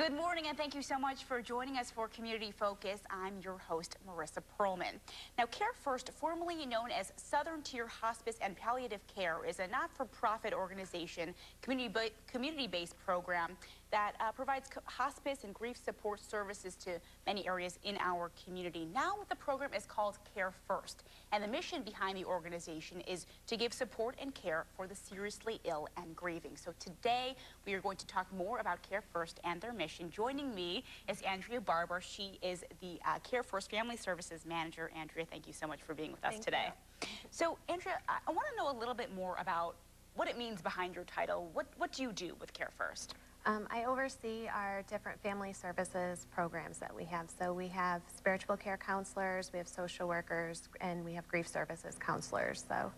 Good morning, and thank you so much for joining us for Community Focus. I'm your host, Marissa Perlman. Now, CareFirst, formerly known as Southern Tier Hospice and Palliative Care, is a not-for-profit organization, community-based program that provides hospice and grief support services to many areas in our community. Now, the program is called CareFirst, and the mission behind the organization is to give support and care for the seriously ill and grieving. So today, we are going to talk more about CareFirst and their mission. Joining me is Andrea Barber. She is the CareFirst Family Services Manager. Andrea, thank you so much for being with us today. So, Andrea, I want to know a little bit more about what it means behind your title. What do you do with CareFirst? I oversee our different family services programs that we have. So we have spiritual care counselors, we have social workers, and we have grief services counselors. So,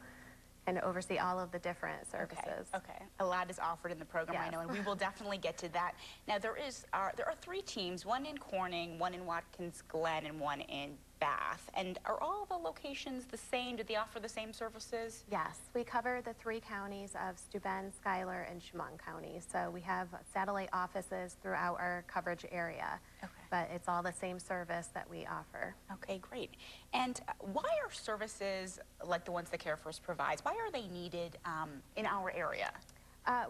and oversee all of the different services. Okay. A lot is offered in the program, Yes. I know, and we will definitely get to that. Now, there are 3 teams, one in Corning, one in Watkins Glen, and one in Bath. And are all the locations the same? Do they offer the same services? Yes, we cover the 3 counties of Steuben, Schuyler, and Chemung counties. So we have satellite offices throughout our coverage area. Okay. But it's all the same service that we offer. Okay, great. And why are services like the ones that CareFirst provides, why are they needed in our area?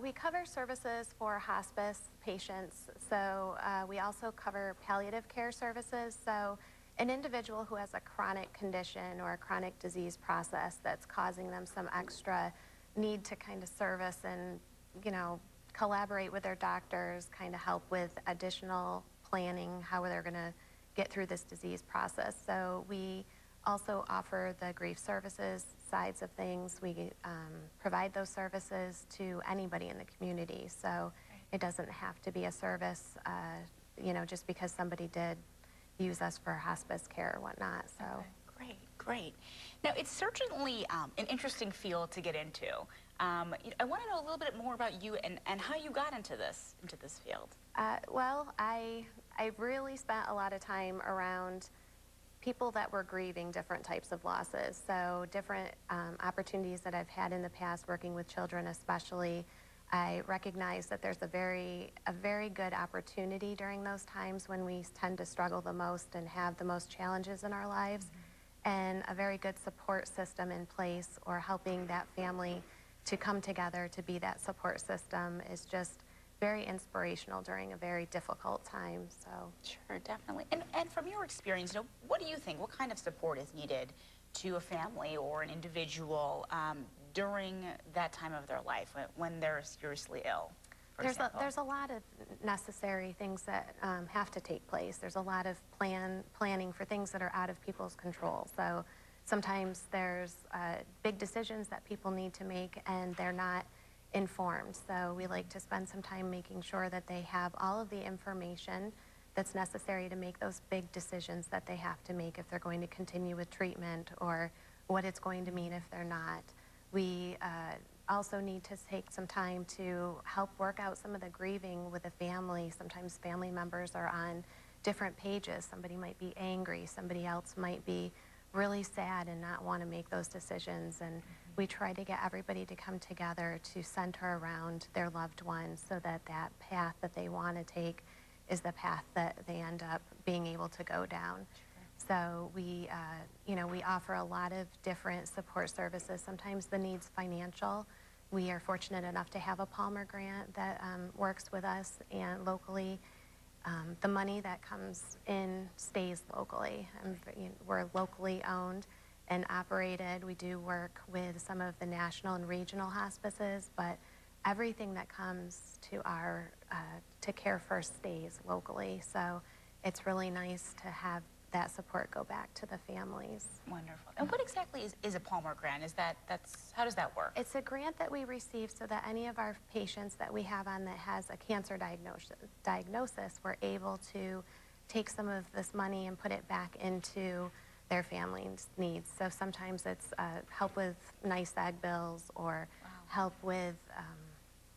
We cover services for hospice patients. So we also cover palliative care services. So an individual who has a chronic condition or a chronic disease process that's causing them some extra need to kind of service and, you know, collaborate with their doctors, kind of help with additional planning, how they're going to get through this disease process. So we also offer the grief services sides of things. We provide those services to anybody in the community. So it doesn't have to be a service, you know, just because somebody did use us for hospice care or whatnot. So Great. Now, it's certainly an interesting field to get into. I want to know a little bit more about you and how you got into this field. Well, I really spent a lot of time around people that were grieving different types of losses. So different opportunities that I've had in the past working with children especially, I recognize that there's a very good opportunity during those times when we tend to struggle the most and have the most challenges in our lives, and a very good support system in place, or helping that family to come together to be that support system, is just very inspirational during a very difficult time. So sure, definitely. And from your experience, you know, what do you think? What kind of support is needed to a family or an individual during that time of their life when they're seriously ill? There's a lot of necessary things that have to take place. There's a lot of planning for things that are out of people's control. So sometimes there's big decisions that people need to make and they're not informed. So we like to spend some time making sure that they have all of the information that's necessary to make those big decisions that they have to make if they're going to continue with treatment, or what it's going to mean if they're not. We also need to take some time to help work out some of the grieving with the family. Sometimes family members are on different pages. Somebody might be angry, somebody else might be really sad and not want to make those decisions, and we try to get everybody to come together to center around their loved one, so that that path that they want to take is the path that they end up being able to go down. So we, you know, we offer a lot of different support services. Sometimes the need's financial. We are fortunate enough to have a Palmer grant that works with us, and locally, the money that comes in stays locally. We're locally owned and operated. We do work with some of the national and regional hospices, but everything that comes to our to CareFirst stays locally. So it's really nice to have that support go back to the families. Wonderful. And what exactly is a Palmer grant? How does that work? It's a grant that we receive so that any of our patients that we have on that has a cancer diagnosis, we're able to take some of this money and put it back into their family's needs. So sometimes it's help with NICEAG bills, or help with,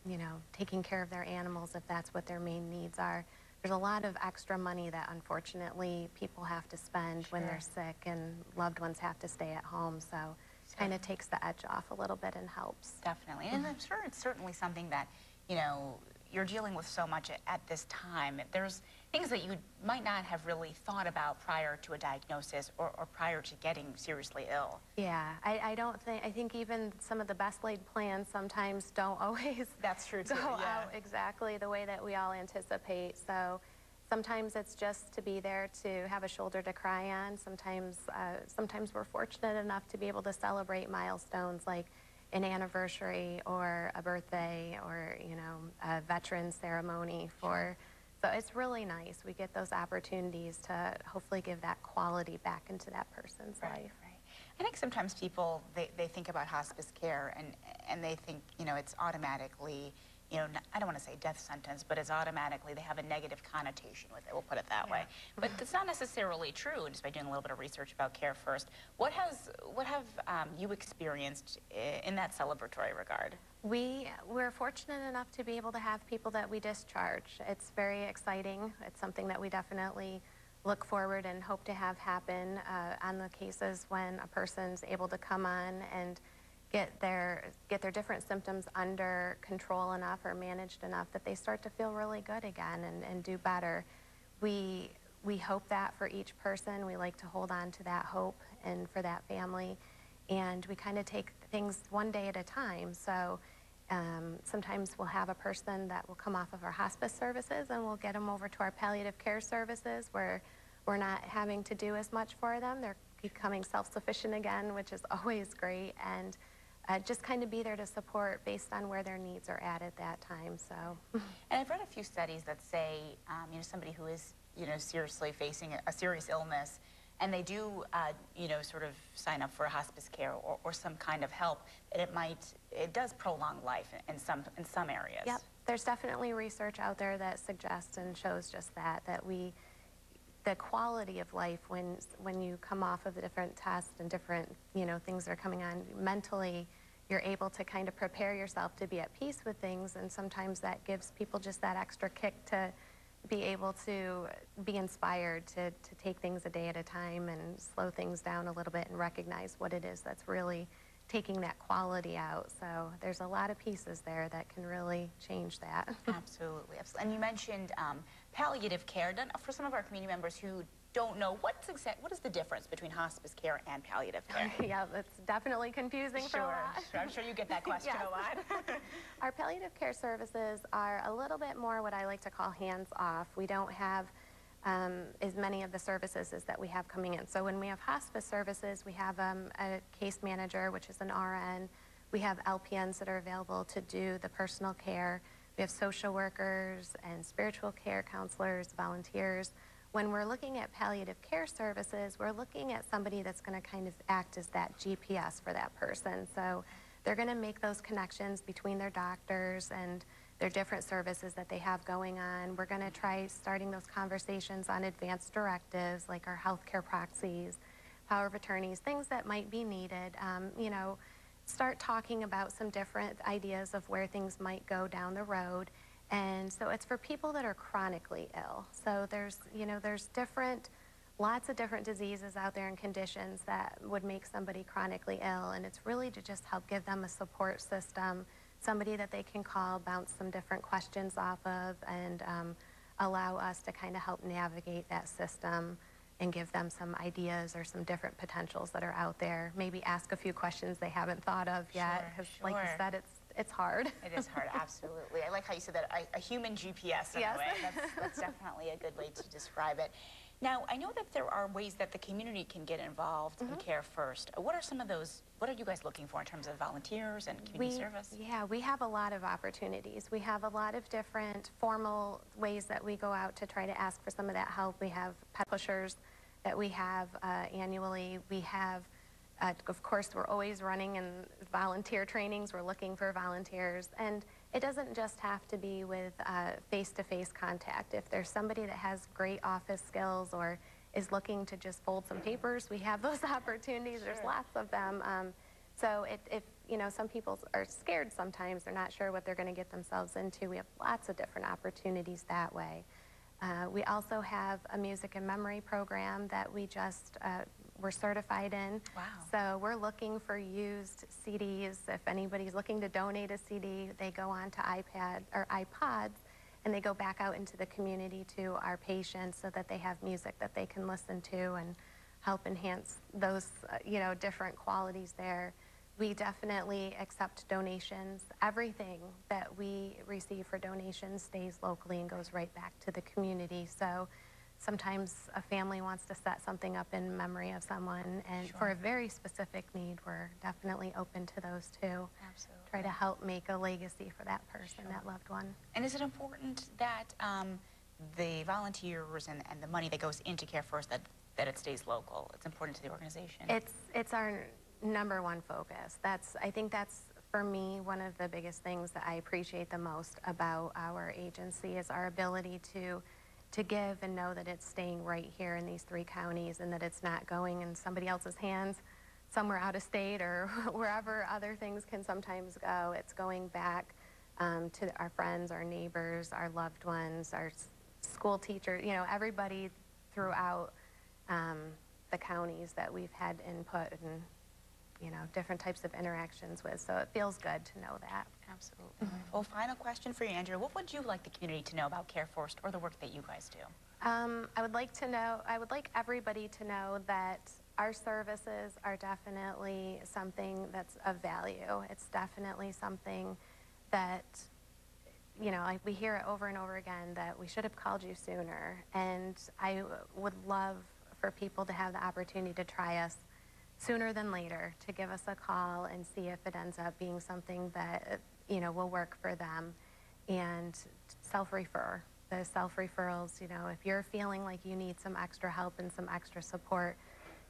you know, taking care of their animals if that's what their main needs are. There's a lot of extra money that unfortunately people have to spend when they're sick and loved ones have to stay at home. So kind of takes the edge off a little bit and helps. Definitely. And I'm sure it's certainly something that, you know, you're dealing with so much at this time. There's things that you might not have really thought about prior to a diagnosis or prior to getting seriously ill. Yeah, I think even some of the best laid plans sometimes don't always That's true too, go yeah. out exactly the way that we all anticipate. So sometimes it's just to be there to have a shoulder to cry on. Sometimes we're fortunate enough to be able to celebrate milestones like an anniversary or a birthday or, you know, a veteran ceremony for. So it's really nice. We get those opportunities to hopefully give that quality back into that person's life. Right. I think sometimes people, they think about hospice care and they think, you know, it's automatically, you know, I don't want to say death sentence, but it's automatically, they have a negative connotation with it, we'll put it that way. But it's not necessarily true, just by doing a little bit of research about CareFirst. What have you experienced in that celebratory regard? We're fortunate enough to be able to have people that we discharge. It's very exciting. It's something that we definitely look forward and hope to have happen on the cases when a person's able to come on and get their different symptoms under control enough or managed enough that they start to feel really good again and do better. We hope that for each person. We like to hold on to that hope and for that family, and we kind of take things one day at a time. So sometimes we'll have a person that will come off of our hospice services and we'll get them over to our palliative care services where we're not having to do as much for them. They're becoming self-sufficient again, which is always great, and just kind of be there to support based on where their needs are at that time. So, and I've read a few studies that say, you know, somebody who is, you know, seriously facing a serious illness, and they do, you know, sort of sign up for a hospice care or some kind of help, that it does prolong life in some areas. Yep, there's definitely research out there that suggests and shows just that the quality of life when you come off of the different tests and different, you know, things that are coming on mentally, you're able to kind of prepare yourself to be at peace with things, and sometimes that gives people just that extra kick to be able to be inspired to take things a day at a time and slow things down a little bit and recognize what it is that's really taking that quality out. So there's a lot of pieces there that can really change that. Absolutely. And you mentioned palliative care. For some of our community members who don't know, what is the difference between hospice care and palliative care? Yeah, that's definitely confusing for a lot. Sure, I'm sure you get that question a lot. Our palliative care services are a little bit more what I like to call hands-off. We don't have as many of the services as that we have coming in. So when we have hospice services, we have a case manager, which is an RN. We have LPNs that are available to do the personal care. We have social workers and spiritual care counselors, volunteers. When we're looking at palliative care services, we're looking at somebody that's going to kind of act as that GPS for that person. So they're going to make those connections between their doctors and their different services that they have going on. We're going to try starting those conversations on advanced directives like our healthcare proxies, power of attorneys, things that might be needed. You know, start talking about some different ideas of where things might go down the road. And so it's for people that are chronically ill. So there's, you know, there's lots of different diseases out there and conditions that would make somebody chronically ill. And it's really to just help give them a support system, somebody that they can call, bounce some different questions off of, and allow us to kind of help navigate that system and give them some ideas or some different potentials that are out there. Maybe ask a few questions they haven't thought of yet, because like you said, it's hard. It is hard, absolutely. I like how you said that, a human GPS in a way. That's definitely a good way to describe it. Now, I know that there are ways that the community can get involved in CareFirst. What are some of those, what are you guys looking for in terms of volunteers and community service? Yeah, we have a lot of opportunities. We have a lot of different formal ways that we go out to try to ask for some of that help. We have pet pushers that we have annually. We have, of course, we're always running in volunteer trainings. We're looking for volunteers. And it doesn't just have to be with face-to-face contact. If there's somebody that has great office skills or is looking to just fold some papers, we have those opportunities. There's lots of them. So if you know, some people are scared sometimes, they're not sure what they're going to get themselves into, we have lots of different opportunities that way. We also have a music and memory program that we just we're certified in. Wow. So we're looking for used CDs. If anybody's looking to donate a CD, they go on to iPad or iPods, and they go back out into the community to our patients so that they have music that they can listen to and help enhance those, you know, different qualities there. We definitely accept donations. Everything that we receive for donations stays locally and goes right back to the community. So sometimes a family wants to set something up in memory of someone, and for a very specific need, we're definitely open to those too. Absolutely. Try to help make a legacy for that person, that loved one. And is it important that the volunteers and the money that goes into CareFirst, that it stays local? It's important to the organization. It's our number one focus. I think that's, for me, one of the biggest things that I appreciate the most about our agency is our ability to give and know that it's staying right here in these 3 counties, and that it's not going in somebody else's hands somewhere out of state or wherever other things can sometimes go. It's going back to our friends, our neighbors, our loved ones, our school teachers, you know, everybody throughout the counties that we've had input and, you know, different types of interactions with. So it feels good to know that. Absolutely. Well, final question for you, Andrea. What would you like the community to know about CareFirst or the work that you guys do? I would like everybody to know that our services are definitely something that's of value. It's definitely something that, you know, like we hear it over and over again, that we should have called you sooner. And I would love for people to have the opportunity to try us sooner than later, to give us a call and see if it ends up being something that, you know, will work for them. And self-refer. The self-referrals, you know, if you're feeling like you need some extra help and some extra support,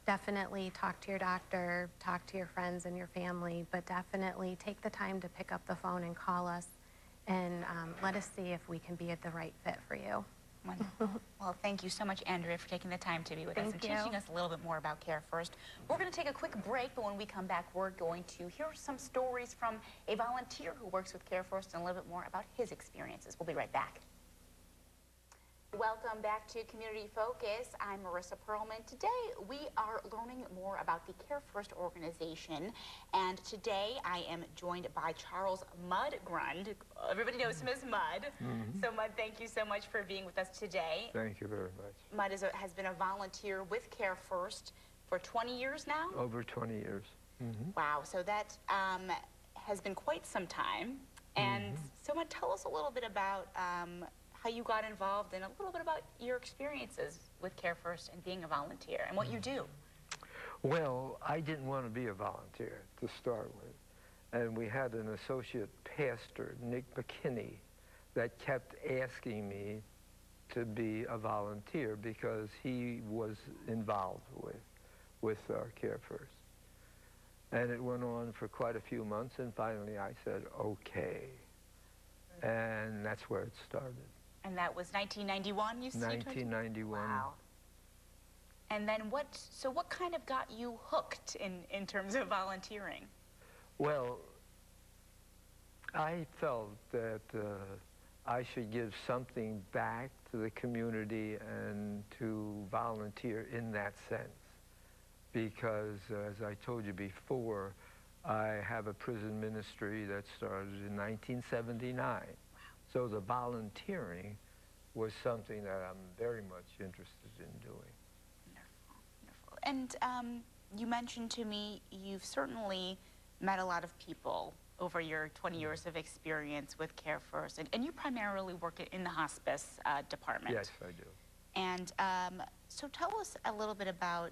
definitely talk to your doctor, talk to your friends and your family, but definitely take the time to pick up the phone and call us, and let us see if we can be at the right fit for you. Wonderful. Well, thank you so much, Andrea, for taking the time to be with us and teaching us a little bit more about CareFirst. We're going to take a quick break, but when we come back, we're going to hear some stories from a volunteer who works with CareFirst and a little bit more about his experiences. We'll be right back. Welcome back to Community Focus. I'm Marissa Perlman. Today we are learning more about the CareFirst organization, and today I am joined by Charles Mud Grund. Everybody knows him as Mud. So Mud, thank you so much for being with us today. Thank you very much. Mud has been a volunteer with CareFirst for 20 years now? Over 20 years. Wow, so that has been quite some time. And so Mud, tell us a little bit about how you got involved and a little bit about your experiences with CareFirst and being a volunteer and what you do. Well, I didn't want to be a volunteer to start with. And we had an associate pastor, Nick McKinney, that kept asking me to be a volunteer because he was involved with CareFirst. And it went on for quite a few months, and finally I said, okay. And that's where it started. And that was 1991, you said? 1991. Wow. And then what kind of got you hooked in terms of volunteering? Well, I felt that I should give something back to the community and to volunteer in that sense. Because, as I told you before, I have a prison ministry that started in 1979. So the volunteering was something that I'm very much interested in doing. Wonderful, wonderful. And you mentioned to me you've certainly met a lot of people over your 20 years of experience with CareFirst, and you primarily work in the hospice department. Yes, I do. And so tell us a little bit about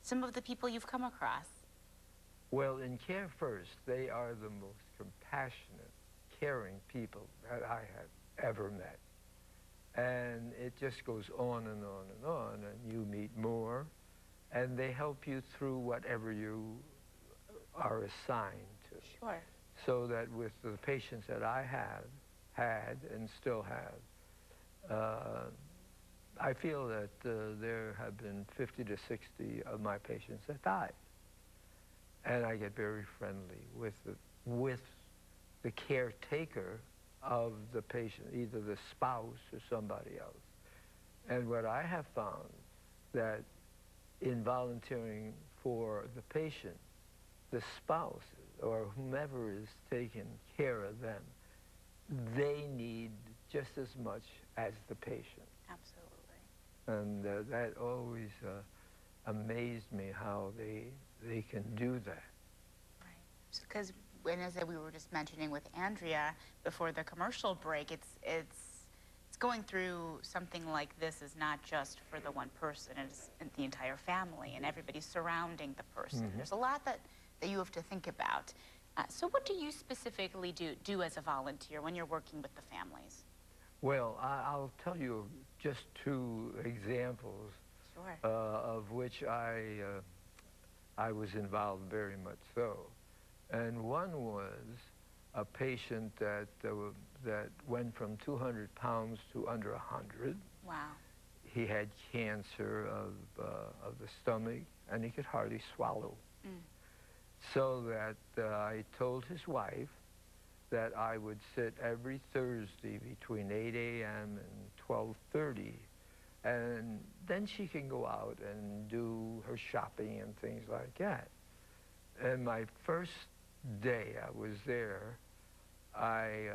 some of the people you've come across. Well, in CareFirst, they are the most compassionate, caring people that I have ever met. And it just goes on and on and on, and you meet more, and they help you through whatever you are assigned to. Sure. So that with the patients that I have had and still have, I feel that there have been 50 to 60 of my patients that died. And I get very friendly with the caretaker of the patient, either the spouse or somebody else. And what I have found, that in volunteering for the patient, the spouse, or whomever is taking care of them, they need just as much as the patient. Absolutely. And that always amazed me how they can do that. Right. Because, and as we were just mentioning with Andrea before the commercial break, it's going through something like this is not just for the one person, it's the entire family and everybody surrounding the person. Mm-hmm. There's a lot that you have to think about. So what do you specifically do as a volunteer when you're working with the families? Well, I'll tell you just two examples. Sure. Of which I was involved very much so. And one was a patient that went from 200 pounds to under 100. Wow. He had cancer of the stomach, and he could hardly swallow. Mm. So that I told his wife that I would sit every Thursday between 8 a.m. and 12:30, and then she can go out and do her shopping and things like that. And my first day I was there, I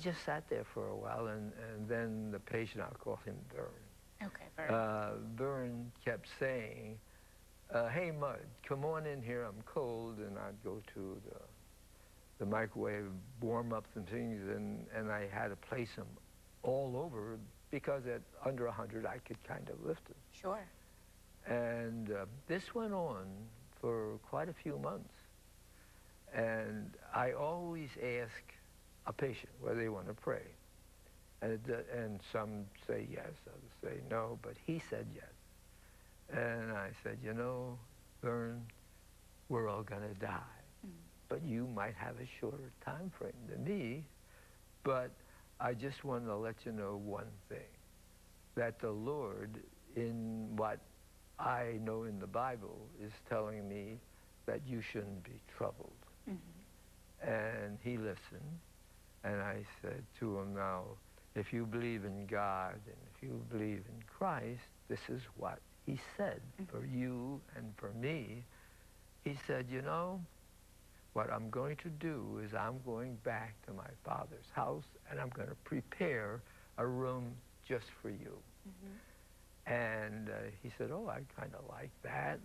just sat there for a while, and then the patient, I'll call him Vern. Okay, Vern. Vern kept saying, hey, Mud, come on in here, I'm cold, and I'd go to the microwave, warm up some things, and I had to place him all over, because at under 100 I could kind of lift him. Sure. And this went on for quite a few months. And I always ask a patient whether they want to pray. And some say yes, others say no, but he said yes. And I said, you know, Vern, we're all going to die. Mm. But you might have a shorter time frame than me. But I just want to let you know one thing, that the Lord, in what I know in the Bible, is telling me that you shouldn't be troubled. Mm-hmm. And he listened, and I said to him, now, if you believe in God and if you believe in Christ, this is what he said for you and for me. He said, you know, what I'm going to do is I'm going back to my father's house, and I'm going to prepare a room just for you. Mm-hmm. And he said, oh, I kind of like that.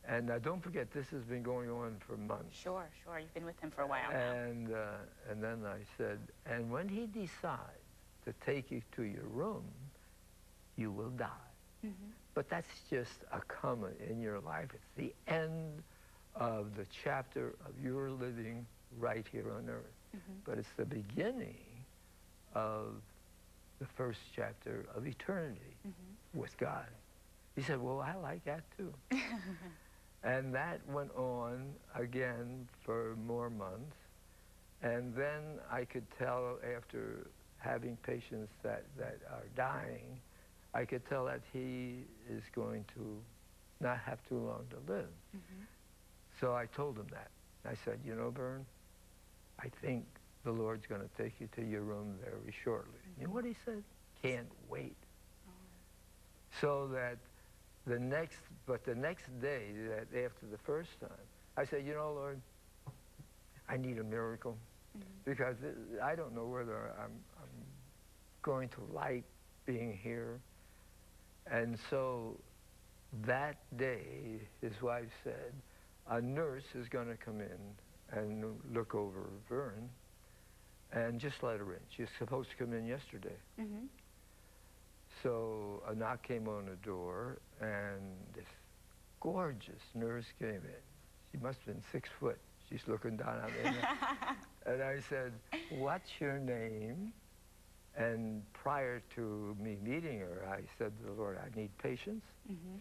And don't forget, this has been going on for months. Sure, sure. You've been with him for a while now. And then I said, and when he decides to take you to your room, you will die. Mm-hmm. But that's just a comma in your life. It's the end of the chapter of your living right here on earth. Mm-hmm. But it's the beginning of the first chapter of eternity with God. He said, well, I like that too. And that went on again for more months. And then I could tell, after having patients that are dying, I could tell that he is going to not have too long to live. Mm-hmm. So I told him that. I said, you know, Vern, I think the Lord's going to take you to your room very shortly. Mm-hmm. You know what he said? Can't wait. Oh. So that the next day, that after the first time, I said, you know, Lord, I need a miracle. Mm-hmm. Because I don't know whether I'm going to like being here. And so that day, his wife said, a nurse is going to come in and look over Vern, and just let her in. She's supposed to come in yesterday. Mm-hmm. So a knock came on the door, and this gorgeous nurse came in. She must have been 6 foot. She's looking down at me. And I said, what's your name? And prior to me meeting her, I said to the Lord, I need patience. Mm-hmm.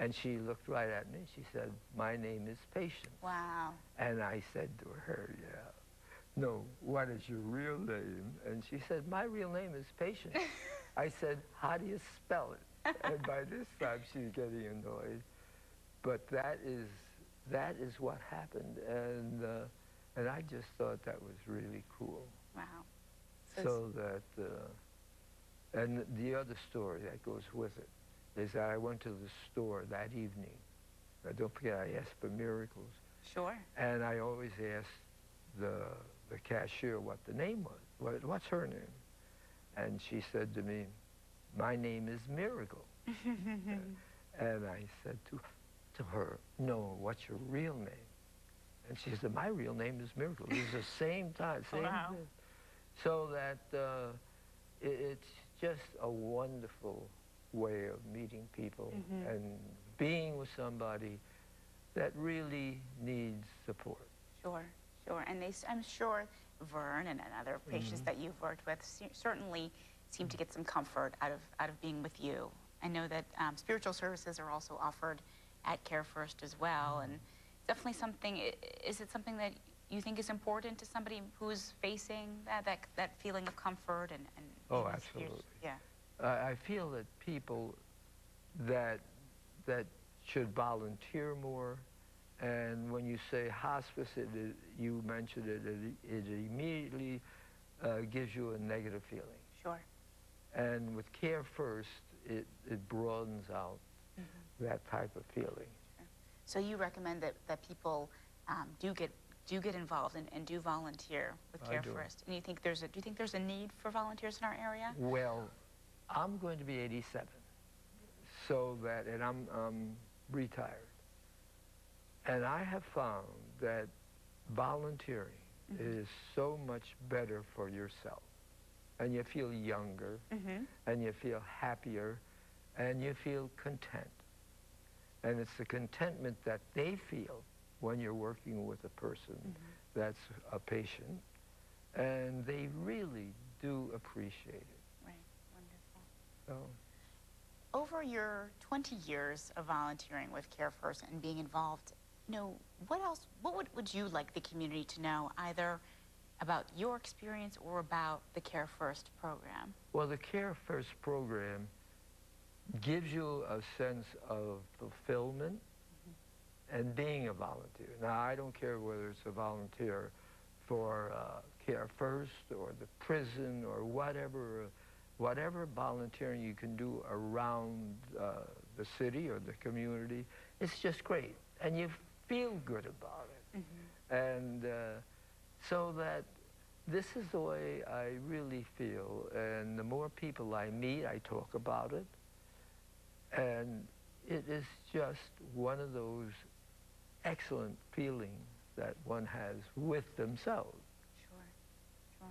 And she looked right at me. She said, my name is Patience. Wow. And I said to her, yeah, no, what is your real name? And she said, my real name is Patience. I said, how do you spell it? And by this time, she's getting annoyed. But that is what happened. And I just thought that was really cool. Wow. So that, and the other story that goes with it is that I went to the store that evening. Now, don't forget, I asked for miracles. Sure. And I always asked the cashier what the name was. What's her name? And she said to me, my name is Miracle. And I said to her, no, what's your real name? And she said, my real name is Miracle. It was the same time, same Wow. thing. So that it's just a wonderful way of meeting people and being with somebody that really needs support. Sure, sure. And I'm sure Vern and other patients that you've worked with certainly seem to get some comfort out of being with you. I know that spiritual services are also offered at CareFirst as well, and definitely something. Is it something that you think is important to somebody who's facing that feeling of comfort and Oh, absolutely. Yeah. I feel that people that should volunteer more, and when you say hospice, you mentioned it immediately gives you a negative feeling. Sure. And with CareFirst, it broadens out that type of feeling. Sure. So you recommend that people do get involved and do volunteer with CareFirst. And do you think there's a need for volunteers in our area? Well, I'm going to be 87, and I'm retired. And I have found that volunteering is so much better for yourself. And you feel younger, and you feel happier, and you feel content. And it's the contentment that they feel when you're working with a person that's a patient, and they really do appreciate it. Right, wonderful. So, over your 20 years of volunteering with CareFirst and being involved, what would you like the community to know, either about your experience or about the CareFirst program? well, the CareFirst program gives you a sense of fulfillment and being a volunteer. Now, I don't care whether it's a volunteer for CareFirst or the prison or whatever volunteering you can do around the city or the community, it's just great. And you feel good about it. And so that this is the way I really feel. And the more people I meet, I talk about it. And it is just one of those excellent feelings that one has with themselves. Sure, sure.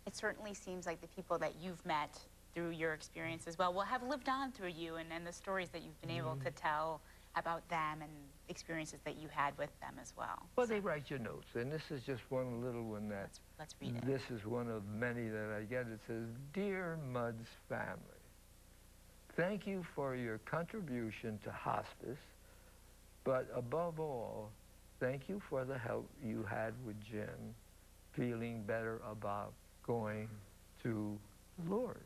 It certainly seems like the people that you've met through your experience as well will have lived on through you and the stories that you've been able to tell about them and experiences that you had with them as well. Well, they write your notes, and this is just one little one that... Let's read it. This is one of many that I get. It says, Dear Mudd's family, thank you for your contribution to hospice, but above all, thank you for the help you had with Jim feeling better about going to the Lord.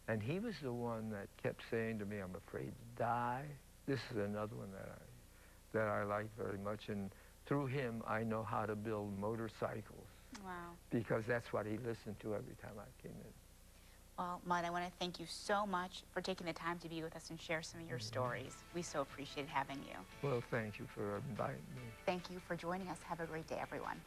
And he was the one that kept saying to me, I'm afraid to die. This is another one that I like very much. And through him, I know how to build motorcycles. Wow. Because that's what he listened to every time I came in. Well, Mudd, I want to thank you so much for taking the time to be with us and share some of your stories. We so appreciate having you. Well, thank you for inviting me. Thank you for joining us. Have a great day, everyone.